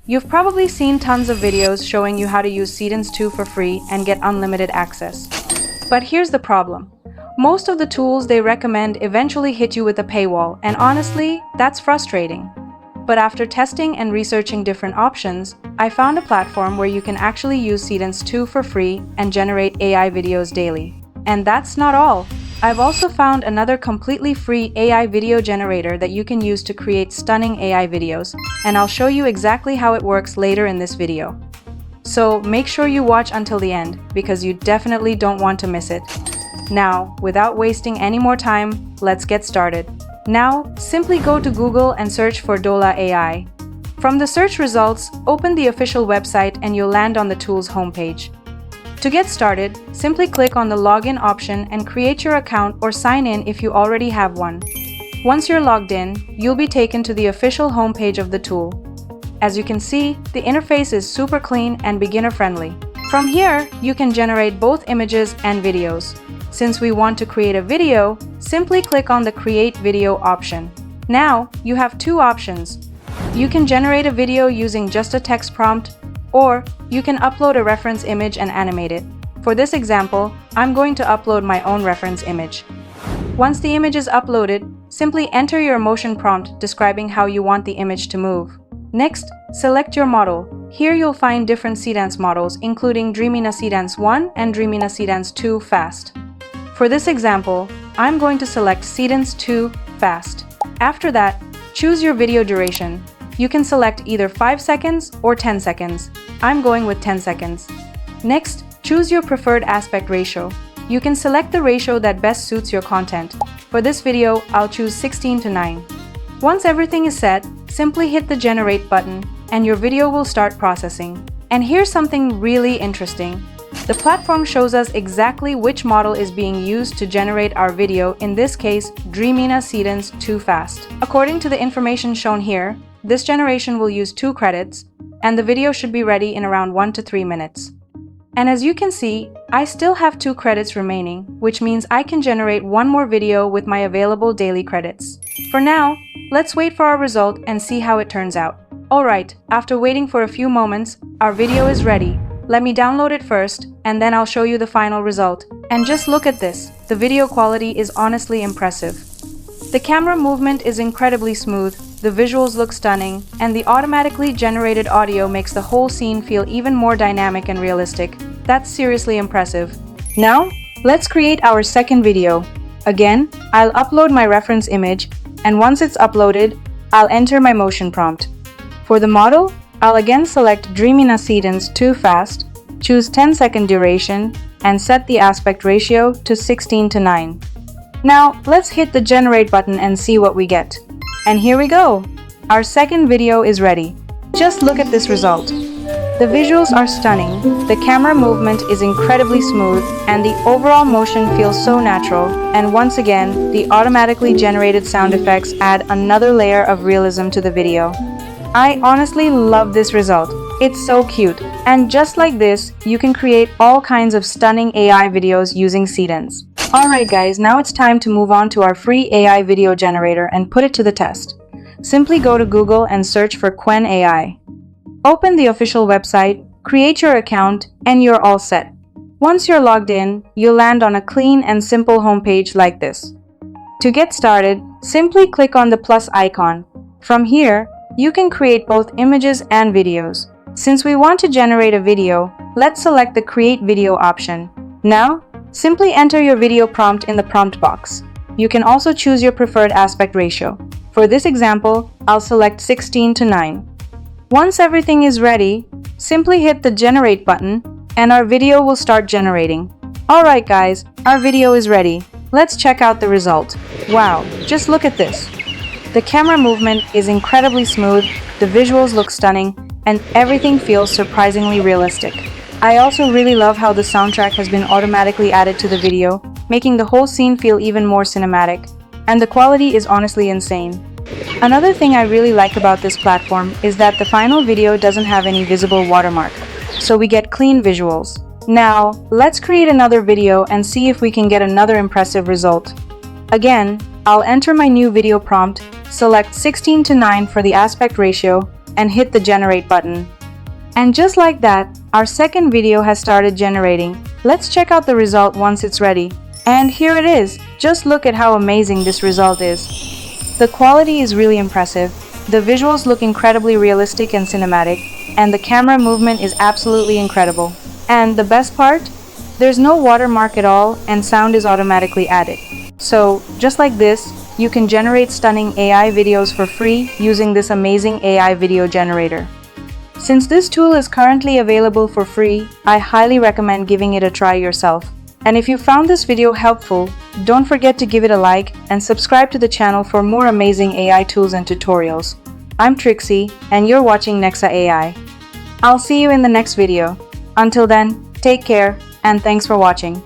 You've probably seen tons of videos showing you how to use Seedance 2 for free and get unlimited access. But here's the problem. Most of the tools they recommend eventually hit you with a paywall, and honestly, that's frustrating. But after testing and researching different options, I found a platform where you can actually use Seedance 2 for free and generate AI videos daily. And that's not all. I've also found another completely free AI video generator that you can use to create stunning AI videos, and I'll show you exactly how it works later in this video. So make sure you watch until the end, because you definitely don't want to miss it. Now, without wasting any more time, let's get started. Now, simply go to Google and search for Dola AI. From the search results, open the official website and you'll land on the tool's homepage. To get started, simply click on the login option and create your account or sign in if you already have one. Once you're logged in, you'll be taken to the official homepage of the tool. As you can see, the interface is super clean and beginner-friendly. From here, you can generate both images and videos. Since we want to create a video, simply click on the Create Video option. Now, you have two options. You can generate a video using just a text prompt, or you can upload a reference image and animate it. For this example, I'm going to upload my own reference image. Once the image is uploaded, simply enter your motion prompt describing how you want the image to move. Next, select your model. Here you'll find different Seedance models, including Dreamina Seedance 1 and Dreamina Seedance 2 Fast. For this example, I'm going to select Seedance 2 Fast. After that, choose your video duration. You can select either 5 seconds or 10 seconds. I'm going with 10 seconds. Next, choose your preferred aspect ratio. You can select the ratio that best suits your content. For this video, I'll choose 16:9. Once everything is set, simply hit the Generate button and your video will start processing. And here's something really interesting. The platform shows us exactly which model is being used to generate our video, in this case, Dreamina Seedance 2 Fast. According to the information shown here, this generation will use 2 credits, and the video should be ready in around 1 to 3 minutes. And as you can see, I still have 2 credits remaining, which means I can generate one more video with my available daily credits. For now, let's wait for our result and see how it turns out. Alright, after waiting for a few moments, our video is ready. Let me download it first, and then I'll show you the final result. And just look at this, the video quality is honestly impressive. The camera movement is incredibly smooth, the visuals look stunning, and the automatically generated audio makes the whole scene feel even more dynamic and realistic. That's seriously impressive. Now, let's create our second video. Again, I'll upload my reference image, and once it's uploaded, I'll enter my motion prompt. For the model, I'll again select Dreamina Seedance 2 Fast, choose 10-second duration, and set the aspect ratio to 16:9. Now, let's hit the Generate button and see what we get. And here we go! Our second video is ready. Just look at this result. The visuals are stunning, the camera movement is incredibly smooth, and the overall motion feels so natural, and once again, the automatically generated sound effects add another layer of realism to the video. I honestly love this result. It's so cute. And just like this, you can create all kinds of stunning AI videos using Seedance. Alright guys, now it's time to move on to our free AI video generator and put it to the test. Simply go to Google and search for Qwen AI. Open the official website, create your account, and you're all set. Once you're logged in, you'll land on a clean and simple homepage like this. To get started, simply click on the plus icon. From here, you can create both images and videos. Since we want to generate a video, let's select the Create Video option. Now, simply enter your video prompt in the prompt box. You can also choose your preferred aspect ratio. For this example, I'll select 16:9. Once everything is ready, simply hit the Generate button and our video will start generating. Alright guys, our video is ready. Let's check out the result. Wow, just look at this. The camera movement is incredibly smooth, the visuals look stunning, and everything feels surprisingly realistic. I also really love how the soundtrack has been automatically added to the video, making the whole scene feel even more cinematic. And the quality is honestly insane. Another thing I really like about this platform is that the final video doesn't have any visible watermark, so we get clean visuals. Now, let's create another video and see if we can get another impressive result. Again, I'll enter my new video prompt, select 16:9 for the aspect ratio, and hit the generate button. And just like that, our second video has started generating. Let's check out the result once it's ready. And here it is. Just look at how amazing this result is. The quality is really impressive. The visuals look incredibly realistic and cinematic, and the camera movement is absolutely incredible. And the best part? There's no watermark at all, and sound is automatically added. So, just like this, you can generate stunning AI videos for free using this amazing AI video generator. Since this tool is currently available for free, I highly recommend giving it a try yourself. And if you found this video helpful, don't forget to give it a like and subscribe to the channel for more amazing AI tools and tutorials. I'm Trixie, and you're watching Nexa AI. I'll see you in the next video. Until then, take care, and thanks for watching.